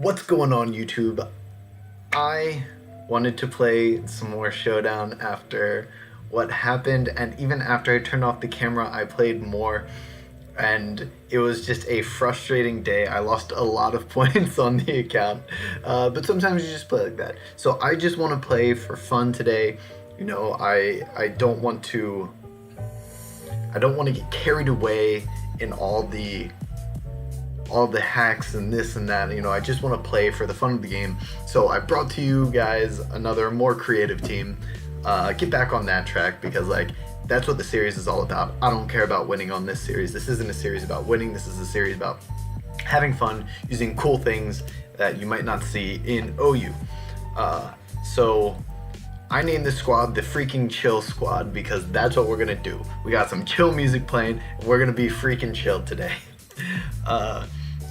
What's going on, YouTube? I wanted to play some more Showdown after what happened, and even after I turned off the camera I played more, and it was just a frustrating day. I lost a lot of points on the account, but sometimes you just play like that. So I just want to play for fun today. You know, I don't want to get carried away in all the hacks and this and that. You know, I just want to play for the fun of the game. So I brought to you guys another more creative team. Get back on that track, because like that's what the series is all about. I don't care about winning on this series. This isn't a series about winning. This is a series about having fun, using cool things that you might not see in OU. So I named this squad the freaking chill squad, because that's what we're gonna do. We got some chill music playing, and we're gonna be freaking chill today.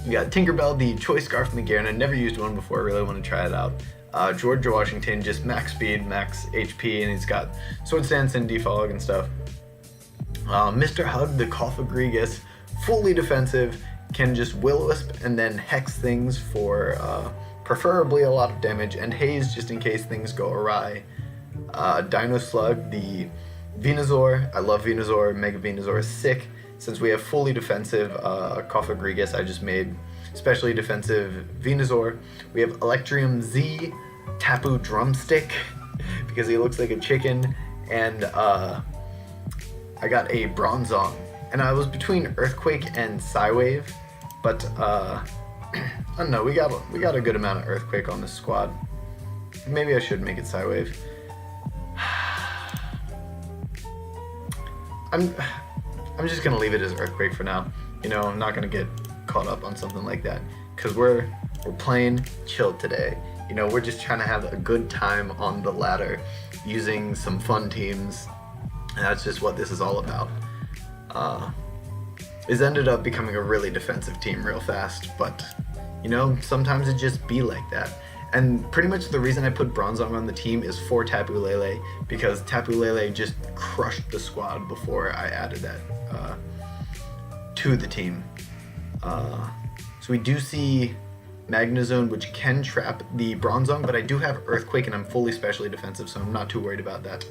We got Tinkerbell, the choice scarf from the Garen. I never used one before. I really want to try it out. George Washington, just max speed, max HP, and he's got Sword Stance and Defog and stuff. Mr. Hug, the Cofagrigus, fully defensive, can just Will-O-Wisp and then Hex things for preferably a lot of damage, and Haze just in case things go awry. Dino Slug, the Venusaur. I love Venusaur. Mega Venusaur is sick. Since we have fully defensive Cofagrigus, I just made specially defensive Venusaur. We have Electrium Z, Tapu Drumstick, because he looks like a chicken, and I got a Bronzong. And I was between Earthquake and Psywave, but I don't know, we got a good amount of Earthquake on this squad. Maybe I should make it Psywave. I'm just gonna leave it as Earthquake for now. You know, I'm not gonna get caught up on something like that, because we're playing chill today. You know, we're just trying to have a good time on the ladder, using some fun teams, and that's just what this is all about. This ended up becoming a really defensive team real fast, but you know, sometimes it just be like that. And pretty much the reason I put Bronzong on the team is for Tapu Lele, because Tapu Lele just crushed the squad before I added that to the team. So we do see Magnezone, which can trap the Bronzong, but I do have Earthquake and I'm fully specially defensive, so I'm not too worried about that.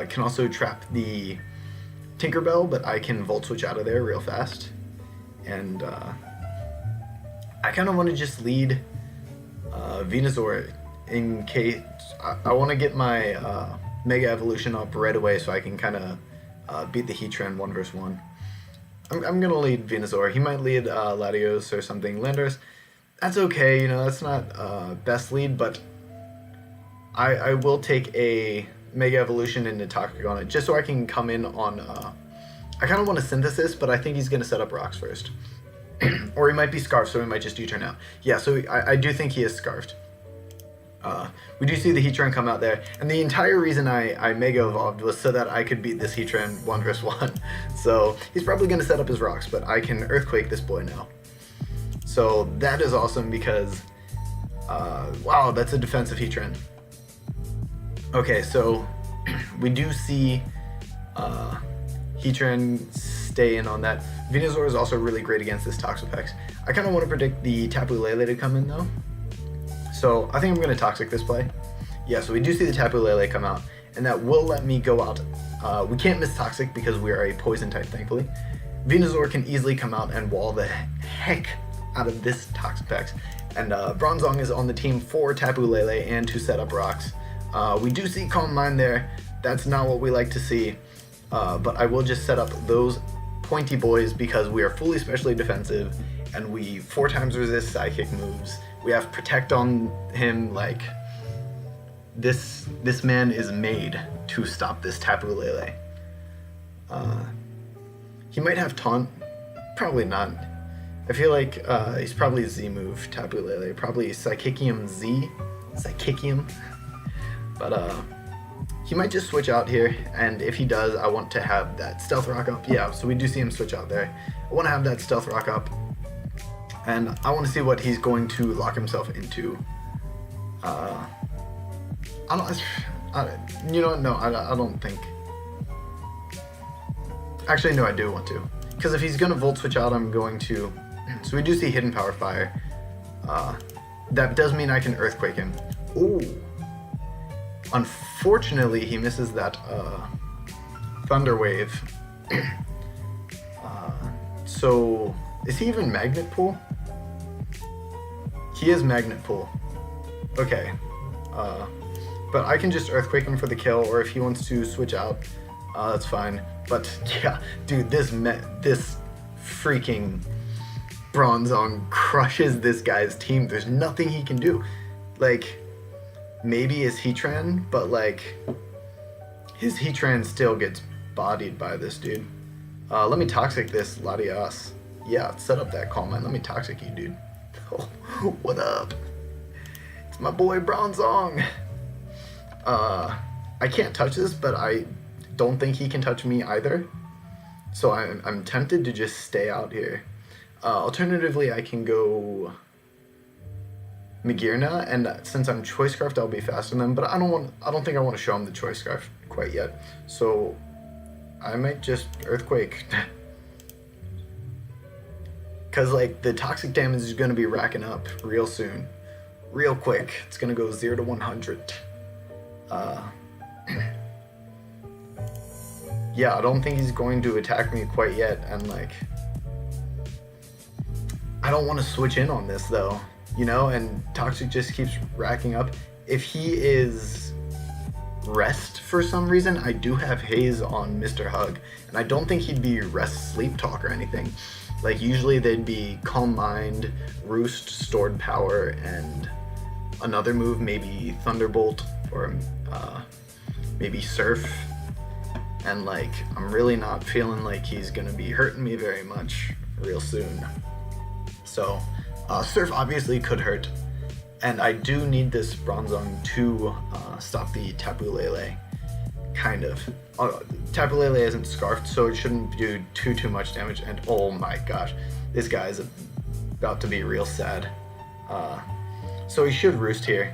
Can also trap the Tinkerbell, but I can Volt Switch out of there real fast. And I kind of want to just lead Venusaur in case I want to get my Mega Evolution up right away, so I can kind of beat the Heatran 1v1. I'm gonna lead Venusaur. He might lead Latios or something. Landorus, that's okay, you know, that's not best lead, but I will take a Mega Evolution into Toxic on it, just so I can come in on, I kind of want to Synthesis, but I think he's gonna set up Rocks first. Or he might be Scarfed, so he might just U-turn out. Yeah, so I do think he is Scarfed. We do see the Heatran come out there, and the entire reason I Mega Evolved was so that I could beat this Heatran 1v1. So he's probably going to set up his Rocks, but I can Earthquake this boy now. So that is awesome, because, wow, that's a defensive Heatran. Okay, so we do see Heatran stay in on that. Venusaur is also really great against this Toxapex. I kind of want to predict the Tapu Lele to come in though. So I think I'm going to Toxic this play. Yeah, so we do see the Tapu Lele come out, and that will let me go out. We can't miss Toxic because we are a poison type, thankfully. Venusaur can easily come out and wall the heck out of this Toxapex. And Bronzong is on the team for Tapu Lele and to set up Rocks. We do see Calm Mind there. That's not what we like to see. But I will just set up those pointy boys, because we are fully specially defensive, and we 4 times resist Psychic moves. We have Protect on him. Like, this man is made to stop this Tapu Lele. He might have Taunt, probably not. I feel like he's probably Z move, Tapu Lele, probably Psychicium Z, Psychicium. But he might just switch out here, and if he does, I want to have that Stealth Rock up. Yeah, so we do see him switch out there. I want to have that Stealth Rock up, and I want to see what he's going to lock himself into. You know what, no, I don't think. Actually, no, I do want to. Because if he's going to Volt Switch out, I'm going to... So we do see Hidden Power Fire. that does mean I can Earthquake him. Ooh. Unfortunately, he misses that Thunder Wave. So, is he even Magnet Pool? He is Magnet Pool. Okay. But I can just Earthquake him for the kill, or if he wants to switch out, that's fine. But yeah, dude, this freaking Bronzong crushes this guy's team. There's nothing he can do. Like, maybe his Heatran, but like, his Heatran still gets bodied by this dude. Let me Toxic this Latias. Yeah, set up that Calm Mind. Let me Toxic you, dude. Oh, what up? It's my boy Bronzong. I can't touch this, but I don't think he can touch me either. So I'm tempted to just stay out here. Alternatively, I can go Magearna, and since I'm Choice Scarfed, I'll be faster than them. But I don't think I want to show him the Choice Scarf quite yet. So I might just Earthquake. Cause like the toxic damage is gonna be racking up real soon, real quick. It's gonna go 0 to 100. Yeah, I don't think he's going to attack me quite yet, and like, I don't want to switch in on this though, you know, and Toxic just keeps racking up. If he is Rest for some reason, I do have Haze on Mr. Hug, and I don't think he'd be Rest Sleep Talk or anything. Like, usually they'd be Calm Mind, Roost, Stored Power, and another move, maybe Thunderbolt, or maybe Surf. And like, I'm really not feeling like he's gonna be hurting me very much real soon. So, Surf obviously could hurt, and I do need this Bronzong to stop the Tapu Lele, kind of. Tapu Lele isn't Scarfed, so it shouldn't do too much damage, and oh my gosh, this guy's about to be real sad. So he should Roost here.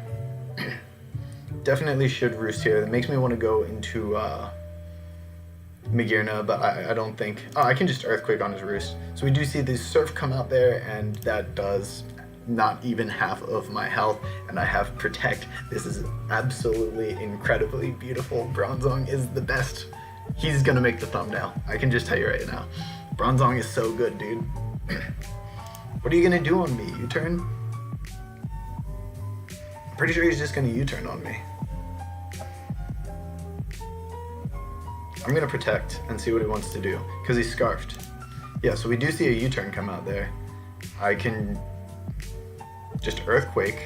Definitely should Roost here. That makes me want to go into Magearna, but I don't think... Oh, I can just Earthquake on his Roost. So we do see the Surf come out there, and that does not even half of my health, and I have Protect. This is absolutely incredibly beautiful. Bronzong is the best. He's gonna make the thumbnail. I can just tell you right now. Bronzong is so good, dude. What are you gonna do on me? U-turn? Pretty sure he's just gonna U-turn on me. I'm gonna Protect and see what he wants to do, because he's Scarfed. Yeah, so we do see a U-turn come out there. I can just Earthquake.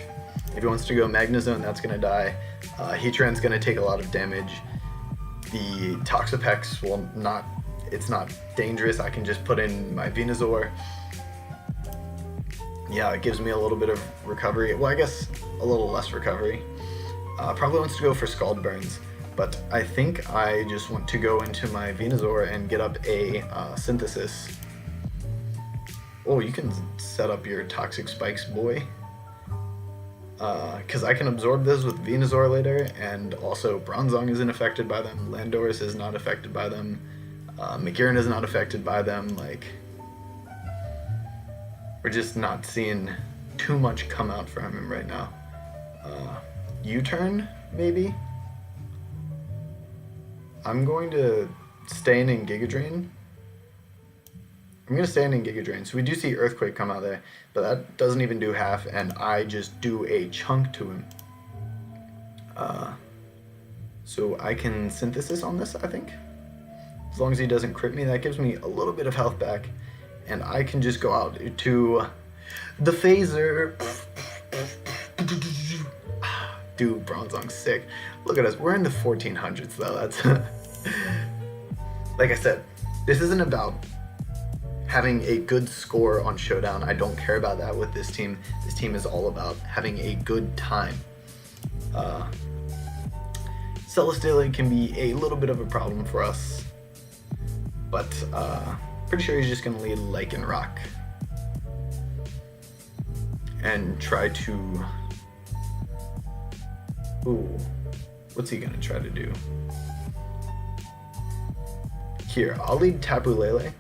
If he wants to go Magnezone, that's gonna die. Heatran's gonna take a lot of damage. The Toxapex will not, it's not dangerous. I can just put in my Venusaur. Yeah, it gives me a little bit of recovery. Well, I guess a little less recovery. Probably wants to go for Scald Burns, but I think I just want to go into my Venusaur and get up a Synthesis. Oh, you can set up your Toxic Spikes, boy. Because I can absorb this with Venusaur later, and also Bronzong isn't affected by them, Landorus is not affected by them, Magearna is not affected by them. Like, we're just not seeing too much come out from him right now. U-turn, maybe? I'm going to stay in Giga Drain. I'm going to stay in Giga Drain. So we do see Earthquake come out there, but that doesn't even do half, and I just do a chunk to him. So I can Synthesis on this, I think. As long as he doesn't crit me, that gives me a little bit of health back, and I can just go out to the Phaser. Dude, Bronzong's sick. Look at us. We're in the 1400s, though. That's... Like I said, this isn't about having a good score on Showdown. I don't care about that with this team. This team is all about having a good time. Celesteela can be a little bit of a problem for us, but pretty sure he's just going to lead Lycanroc and try to... Ooh, what's he going to try to do? Here, I'll lead Tapu Lele.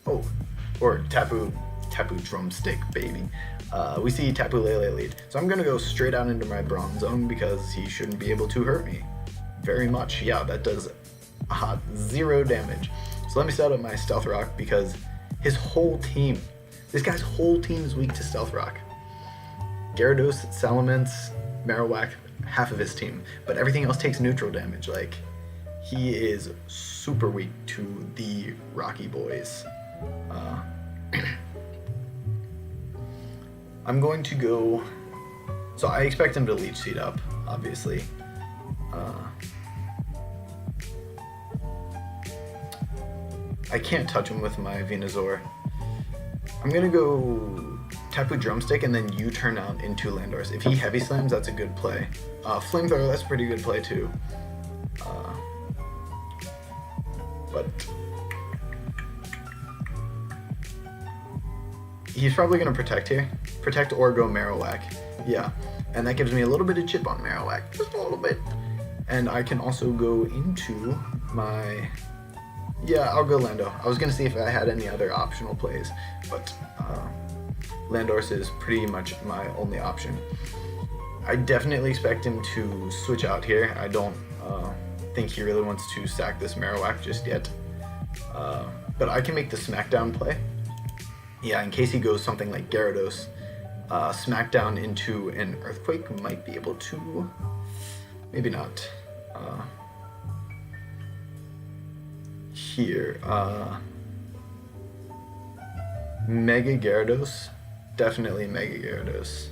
Oh, or Tapu Drumstick, baby. We see Tapu Lele lead. So I'm going to go straight out into my Bronzong because he shouldn't be able to hurt me very much. Yeah, that does 0 damage. So let me set up my Stealth Rock because his whole team, this guy's whole team is weak to Stealth Rock. Gyarados, Salamence, Marowak, half of his team, but everything else takes neutral damage. Like, he is super weak to the Rocky boys. I'm going to go, so I expect him to Leech Seed up, obviously. I can't touch him with my Venusaur. I'm gonna go Tapu Drumstick and then U-turn out into Landorus. If he Heavy Slams, that's a good play. Flamethrower, that's a pretty good play too. But he's probably gonna Protect here. Protect or go Marowak. Yeah, and that gives me a little bit of chip on Marowak, just a little bit. And I can also go into my... Yeah, I'll go Lando. I was going to see if I had any other optional plays, but Landorus is pretty much my only option. I definitely expect him to switch out here. I don't think he really wants to sack this Marowak just yet. But I can make the Smackdown play. Yeah, in case he goes something like Gyarados, Smackdown into an Earthquake might be able to... Maybe not. Here, Mega Gyarados, definitely Mega Gyarados.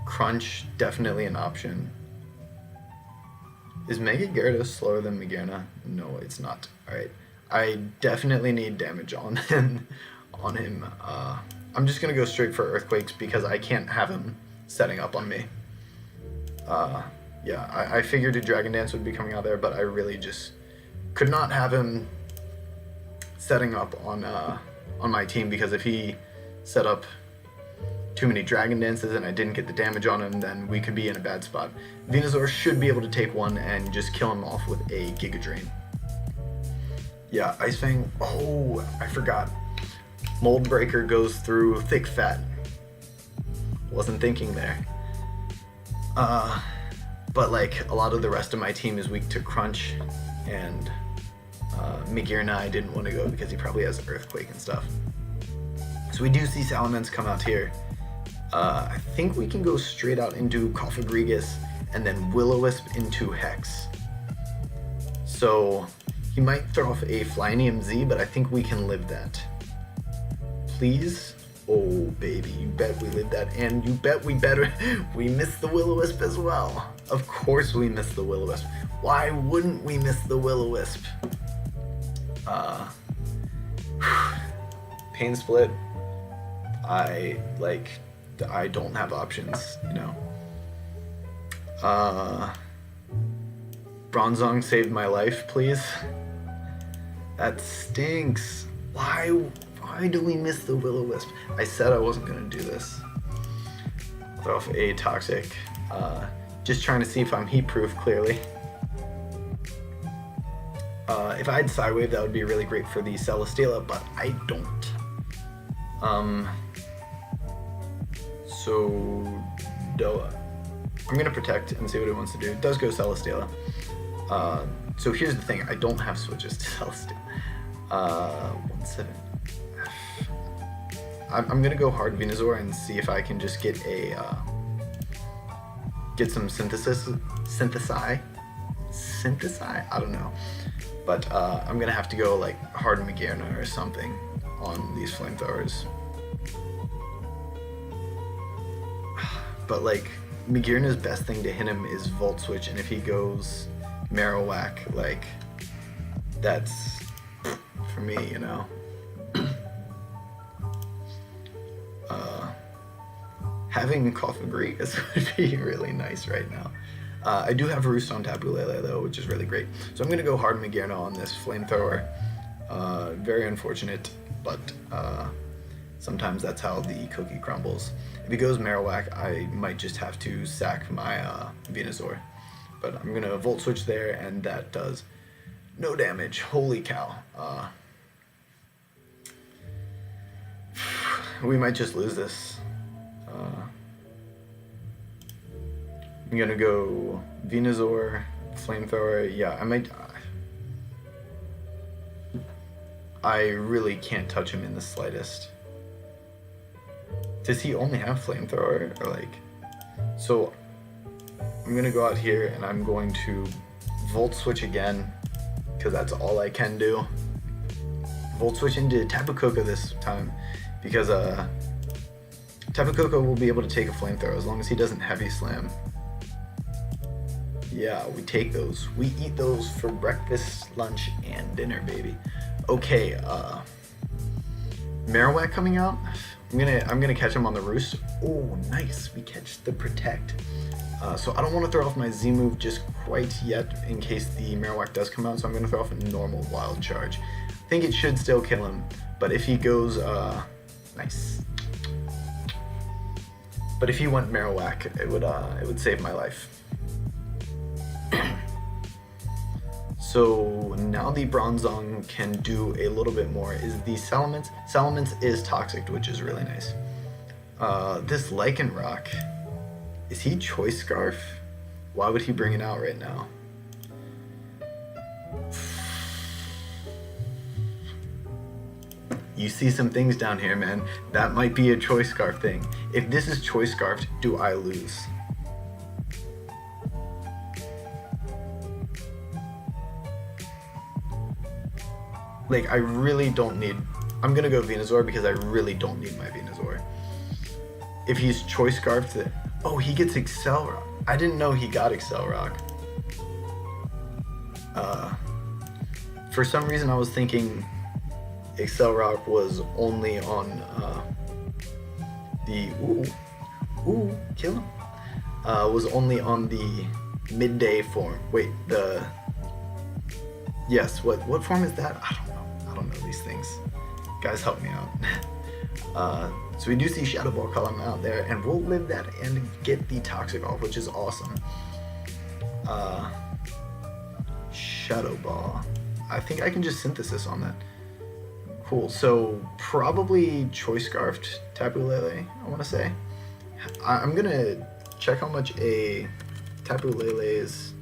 Crunch, definitely an option. Is Mega Gyarados slower than Magearna? No, it's not. Alright, I definitely need damage on him. I'm just gonna go straight for Earthquakes because I can't have him setting up on me. Yeah, I figured a Dragon Dance would be coming out there, but I really just could not have him setting up on my team, because if he set up too many Dragon Dances and I didn't get the damage on him, then we could be in a bad spot. Venusaur should be able to take one and just kill him off with a Giga Drain. Yeah, Ice Fang. Oh, I forgot. Mold Breaker goes through Thick Fat. Wasn't thinking there. But like a lot of the rest of my team is weak to Crunch, and Magearna I didn't want to go because he probably has Earthquake and stuff. So we do see Salamence come out here. I think we can go straight out into Cofagrigus and then Will-O-Wisp into Hex. So he might throw off a Flyinium Z, but I think we can live that. Please? Oh baby, you bet we live that, and you bet we miss the Will-O-Wisp as well. Of course we miss the Will-O-Wisp. Why wouldn't we miss the Will-O-Wisp? Pain Split. I don't have options, you know. Bronzong saved my life, please. That stinks. Why do we miss the Will-O-Wisp? I said I wasn't gonna do this. Throw off a Toxic. Just trying to see if I'm heat proof, clearly. If I had Psywave, that would be really great for the Celesteela, but I don't. So Doa. I'm gonna Protect and see what it wants to do. It does go Celesteela. So here's the thing, I don't have switches to Celesteela. 1-7. I'm gonna go hard Venusaur and see if I can just get some synthesize. I don't know, but I'm gonna have to go like hard Magearna or something on these flamethrowers. But like Magearna's best thing to hit him is Volt Switch, and if he goes Marowak, like that's for me, you know. Having Cofagrigus would be really nice right now. I do have Roost on Tapu Lele though, which is really great. So I'm gonna go hard Magearna on this flamethrower. Very unfortunate, but sometimes that's how the cookie crumbles. If he goes Marowak, I might just have to sack my Venusaur. But I'm gonna Volt Switch there, and that does no damage. Holy cow. We might just lose this. I'm gonna go Venusaur, Flamethrower. Yeah, I might. I really can't touch him in the slightest. Does he only have Flamethrower? Or like, so I'm gonna go out here and I'm going to Volt Switch again, because that's all I can do. Volt Switch into Tapu Koko this time, because Tapu Koko will be able to take a Flamethrower as long as he doesn't Heavy Slam. Yeah, we take those. We eat those for breakfast, lunch, and dinner, baby. Okay, Marowak coming out. I'm gonna catch him on the Roost. Oh, nice. We catch the Protect. So I don't want to throw off my Z move just quite yet in case the Marowak does come out. So I'm gonna throw off a normal Wild Charge. I think it should still kill him, but if he goes, nice. But if he went Marowak, it would save my life. So now the Bronzong can do a little bit more. Is the Salamence? Salamence is toxic, which is really nice. This Lycanroc, is he Choice Scarf? Why would he bring it out right now? You see some things down here, man. That might be a Choice Scarf thing. If this is Choice Scarfed, do I lose? Like, I really don't need... I'm gonna go Venusaur because I really don't need my Venusaur. If he's Choice Scarfed... Oh, he gets Accelerock. I didn't know he got Accelerock. For some reason I was thinking Accelerock was only on the... Ooh, kill him. Was only on the midday form. Wait, the... Yes, what form is that? I don't know these things. Guys, help me out. So we do see Shadow Ball come out there, and we'll live that and get the Toxic off, which is awesome. Shadow Ball. I think I can just Synthesis on that. Cool, so probably Choice Scarfed Tapu Lele, I want to say. I'm gonna check how much a Tapu Lele's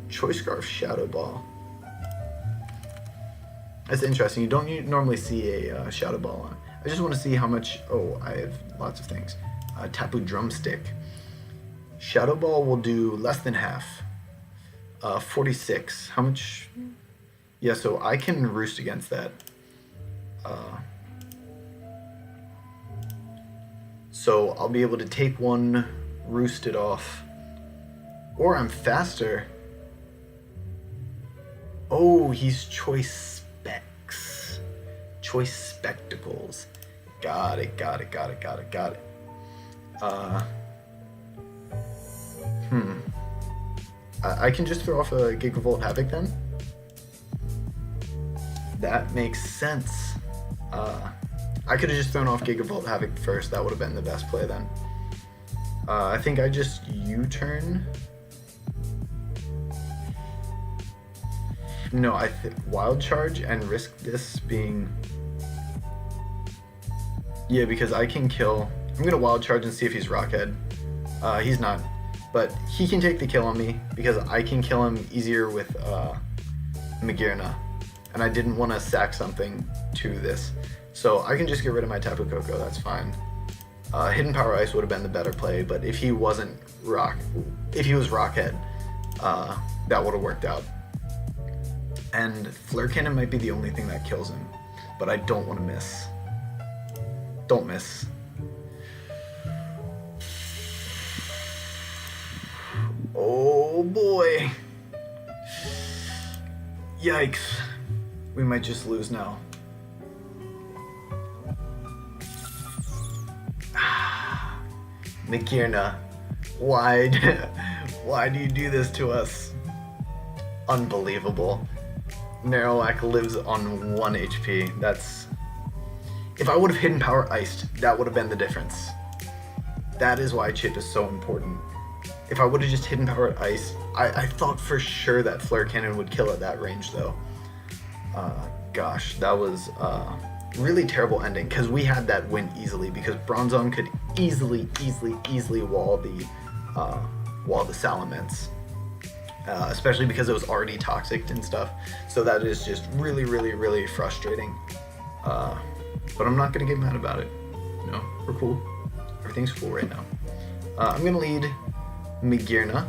Choice Scarf Shadow Ball. That's interesting. You don't normally see a Shadow Ball on. I just want to see how much... Oh, I have lots of things. Tapu Drumstick. Shadow Ball will do less than half. 46. How much? Yeah, so I can Roost against that. So I'll be able to take one, Roost it off. Or I'm faster. Oh, he's Choice Specs. Choice Spectacles. Got it. I can just throw off a Gigavolt Havoc then? That makes sense. I could have just thrown off Gigavolt Havoc first. That would have been the best play then. I think I just U-turn. No, Wild Charge and risk this being... Yeah, because I can kill... I'm going to Wild Charge and see if he's Rockhead. He's not. But he can take the kill on me because I can kill him easier with Magearna. And I didn't want to sack something to this. So I can just get rid of my Tapu Koko, that's fine. Hidden Power Ice would have been the better play, but if he wasn't if he was Rockhead, that would have worked out. And Flare Cannon might be the only thing that kills him, but I don't want to miss. Don't miss. Oh boy. Yikes. We might just lose now. Magearna, why do you do this to us? Unbelievable. Marowak lives on 1 HP. That's... If I would have Hidden Power Iced, that would have been the difference. That is why Chip is so important. If I would have just Hidden Power Ice, I thought for sure that Flare Cannon would kill at that range though. Gosh, that was really terrible ending, because we had that win easily, because Bronzong could easily wall the Salamence. Especially because it was already toxic and stuff. So that is just really frustrating. But I'm not gonna get mad about it. You know, we're cool. Everything's cool right now. I'm gonna lead Magearna,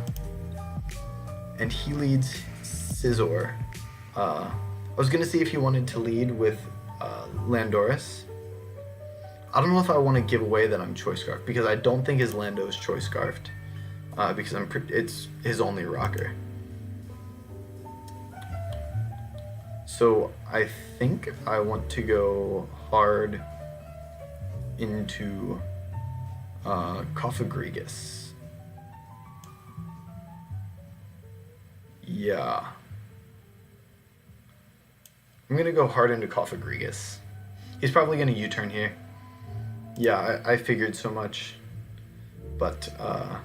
and he leads Scizor. I was gonna see if he wanted to lead with Landorus. I don't know if I want to give away that I'm Choice Scarfed, because I don't think his Lando is Choice Scarfed, because it's his only rocker. So I think I want to go hard into Cofagrigus. Yeah. I'm gonna go hard into Cofagrigus. He's probably gonna U-turn here. Yeah, I figured so much. But I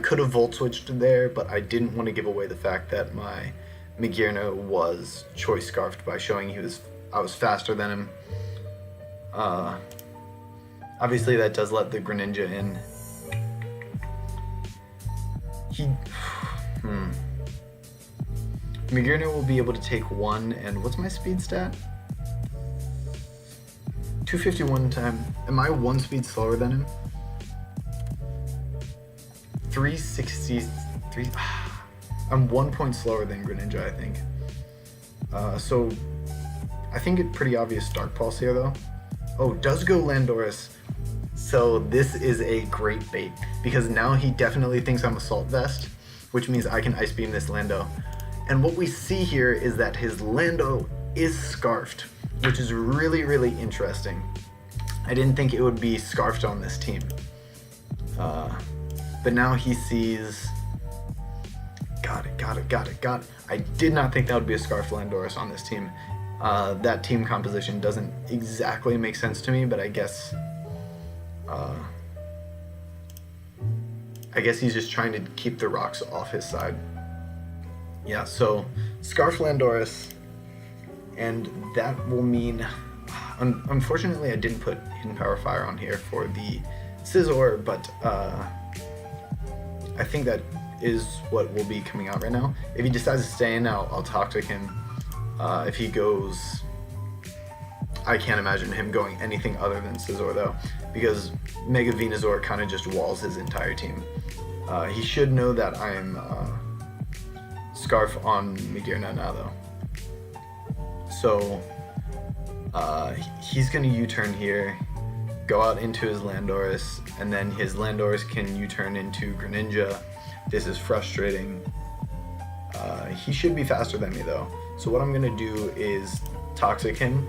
could have Volt Switched there, but I didn't want to give away the fact that my Magearna was Choice Scarfed by showing I was faster than him. Obviously that does let the Greninja in. Magearna will be able to take 1, and what's my speed stat? 251 time. Am I 1 speed slower than him? 363. I'm 1 point slower than Greninja, I think. So I think it's pretty obvious Dark Pulse here, though. Oh, does go Landorus. So this is a great bait, because now he definitely thinks I'm Assault Vest, which means I can Ice Beam this Lando. And what we see here is that his Lando is Scarfed, which is really interesting. I didn't think it would be Scarfed on this team. But now he sees... Got it. I did not think that would be a Scarfed Landorus on this team. That team composition doesn't exactly make sense to me, but I guess he's just trying to keep the rocks off his side. Yeah, so Scarf Landorus, and that will mean... Unfortunately, I didn't put Hidden Power Fire on here for the Scizor, but I think that is what will be coming out right now. If he decides to stay in, I'll Toxic him. If he goes... I can't imagine him going anything other than Scizor, though, because Mega Venusaur kind of just walls his entire team. He should know that I'm Scarf on Magearna now, though. So he's going to U-turn here, go out into his Landorus, and then his Landorus can U-turn into Greninja. This is frustrating. He should be faster than me, though. So what I'm going to do is Toxic him.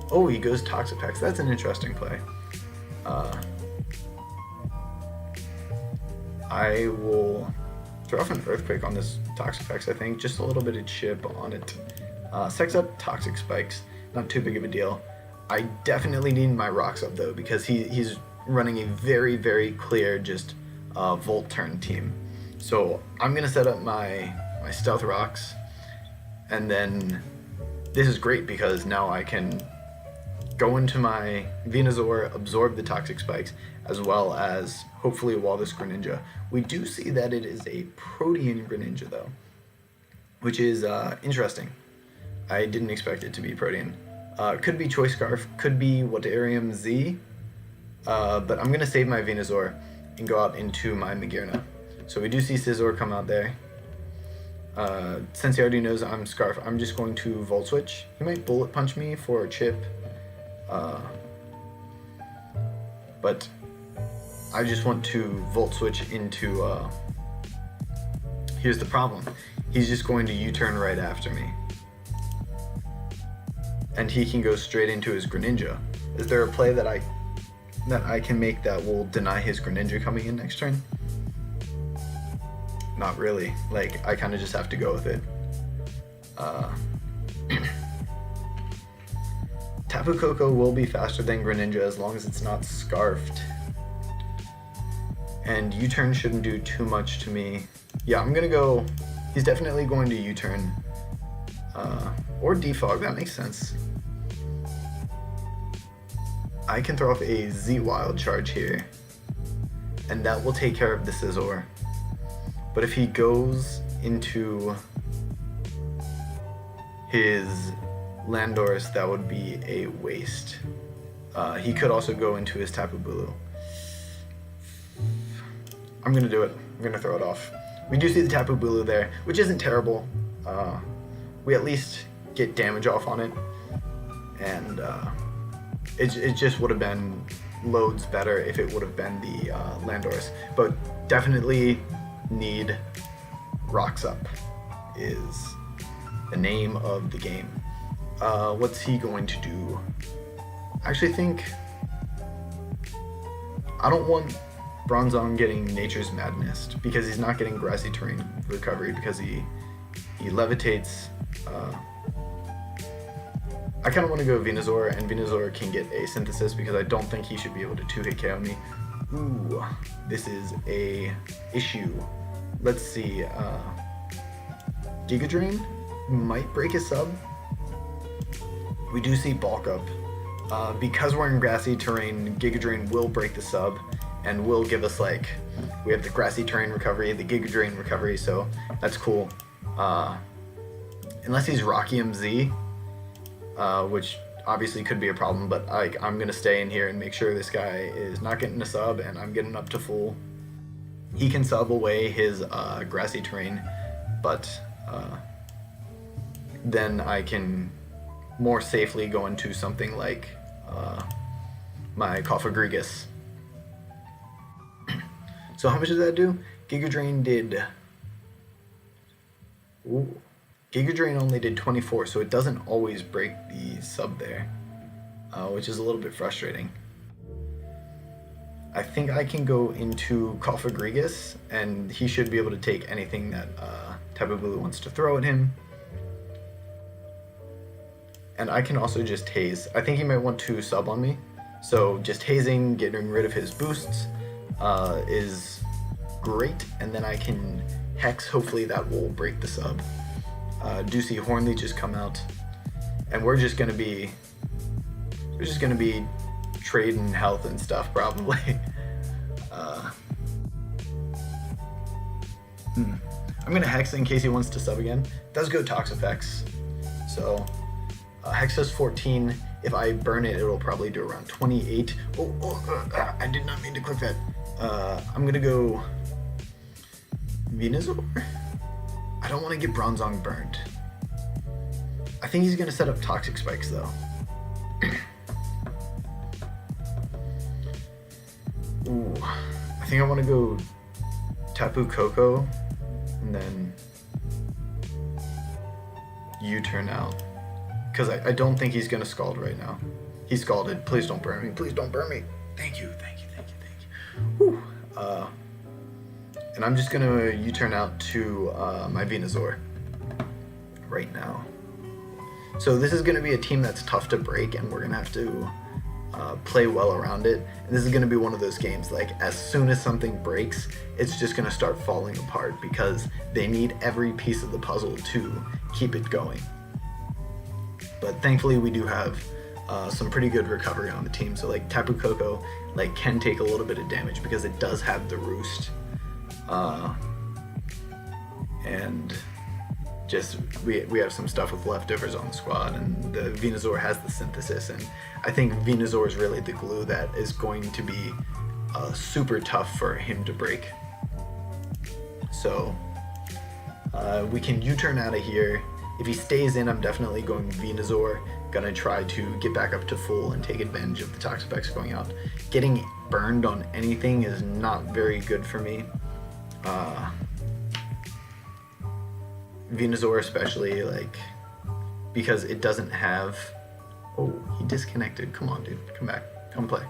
Oh, he goes Toxapex. That's an interesting play. I will throw off an Earthquake on this Toxapex, I think. Just a little bit of chip on it. Sex up Toxic Spikes. Not too big of a deal. I definitely need my Rocks up, though, because he's running a very clear just Volt turn team. So I'm going to set up my Stealth Rocks, and then this is great because now I can go into my Venusaur, absorb the Toxic Spikes, as well as hopefully wall this Greninja. We do see that it is a Protean Greninja, though, which is interesting. I didn't expect it to be Protean. Could be Choice Scarf, could be Watarium Z, but I'm going to save my Venusaur and go out into my Magearna. So we do see Scizor come out there. Since he already knows I'm Scarf, I'm just going to Volt Switch. He might Bullet Punch me for a chip. But I just want to Volt Switch into... Here's the problem. He's just going to U-turn right after me. And he can go straight into his Greninja. Is there a play that I can make that will deny his Greninja coming in next turn? Not really. Like, I kind of just have to go with it. Tapu Koko will be faster than Greninja as long as it's not Scarfed. And U-turn shouldn't do too much to me. Yeah, I'm gonna go... He's definitely going to U-turn. Or Defog, that makes sense. I can throw off a Z Wild charge here, and that will take care of the Scizor. But if he goes into his Landorus, that would be a waste. He could also go into his Tapu Bulu. I'm gonna do it. I'm gonna throw it off. We do see the Tapu Bulu there, which isn't terrible. We at least get damage off on it, and it just would have been loads better if it would have been the Landorus. But definitely need Rocks Up is the name of the game. What's he going to do? I actually think I don't want Bronzong getting Nature's Madness because he's not getting Grassy Terrain Recovery because he levitates. I kind of want to go Venusaur, and Venusaur can get a Synthesis because I don't think he should be able to 2-hit KO me. Ooh, this is a issue. Let's see. Giga Drain might break his sub. We do see Bulk Up. Because we're in Grassy Terrain, Giga Drain will break the sub and will give us, like, we have the Grassy Terrain Recovery, the Giga Drain Recovery, so that's cool. Unless he's Rocky MZ, which obviously could be a problem, but I'm gonna stay in here and make sure this guy is not getting a sub and I'm getting up to full. He can sub away his Grassy Terrain, but then I can more safely go into something like my Cofagrigus. So how much did that do? Giga Drain did... Ooh. Giga Drain only did 24, so it doesn't always break the sub there, which is a little bit frustrating. I think I can go into Cofagrigus, and he should be able to take anything that Tapu Bulu wants to throw at him. And I can also just haze. I think he might want to sub on me, so just hazing, getting rid of his boosts is great, and then I can Hex. Hopefully that will break the sub. Do see Hornleech just come out, and we're just gonna be trading health and stuff probably. I'm gonna Hex in case he wants to sub again. Does go Toxapex, so Hex does 14. If I burn it, it'll probably do around 28. I did not mean to click that. I'm gonna go Venusaur. I don't want to get Bronzong burned. I think he's going to set up Toxic Spikes, though. Ooh, I think I want to go Tapu Koko, and then U-turn out. Because I don't think he's going to Scald right now. He Scalded. Please don't burn me. Please don't burn me. Thank you, thank you, thank you, thank you. Whew. And I'm just gonna U-turn out to my Venusaur right now. So this is gonna be a team that's tough to break, and we're gonna have to play well around it. And this is gonna be one of those games, like, as soon as something breaks, it's just gonna start falling apart because they need every piece of the puzzle to keep it going. But thankfully we do have some pretty good recovery on the team. So like Tapu Koko can take a little bit of damage because it does have the Roost. And just we have some stuff with leftovers on the squad, and the Venusaur has the Synthesis, and I think Venusaur is really the glue that is going to be super tough for him to break. So we can U-turn out of here. If he stays in, I'm definitely going Venusaur. Gonna try to get back up to full and take advantage of the Toxapex going out. Getting burned on anything is not very good for me. Venusaur especially, because it doesn't have... Oh, he disconnected. Come on, dude. Come back. Come play.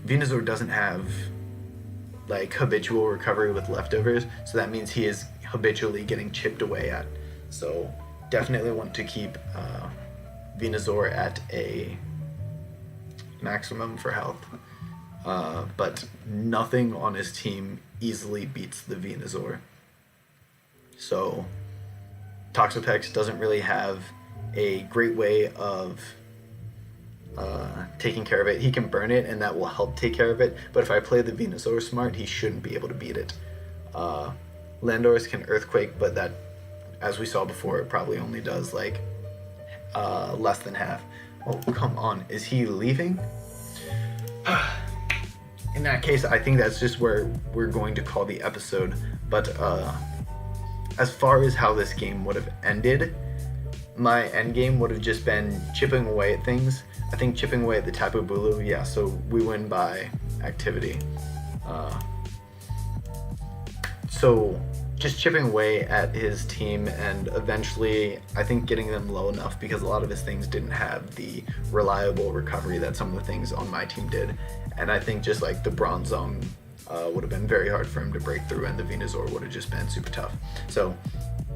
Venusaur doesn't have, habitual recovery with leftovers, so that means he is habitually getting chipped away at. So definitely want to keep Venusaur at a maximum for health. But nothing on his team easily beats the Venusaur. So Toxapex doesn't really have a great way of taking care of it. He can burn it, and that will help take care of it. But if I play the Venusaur smart, he shouldn't be able to beat it. Landorus can Earthquake, but that, as we saw before, it probably only does like less than half. Oh, come on. Is he leaving? In that case, I think that's just where we're going to call the episode. But as far as how this game would have ended, my end game would have just been chipping away at things. I think chipping away at the Tapu Bulu, yeah, so we win by activity. So just chipping away at his team, and eventually I think getting them low enough, because a lot of his things didn't have the reliable recovery that some of the things on my team did. And I think just like the Bronze Zong would have been very hard for him to break through, and the Venusaur would have just been super tough. So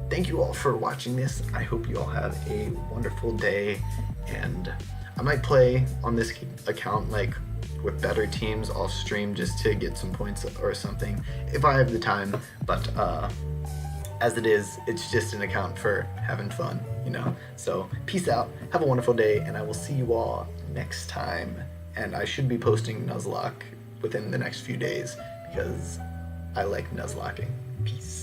thank you all for watching this. I hope you all have a wonderful day, and I might play on this account like with better teams off stream just to get some points or something if I have the time. But as it is, it's just an account for having fun, you know. So peace out, have a wonderful day, and I will see you all next time. And I should be posting Nuzlocke within the next few days because I like Nuzlocking. Peace.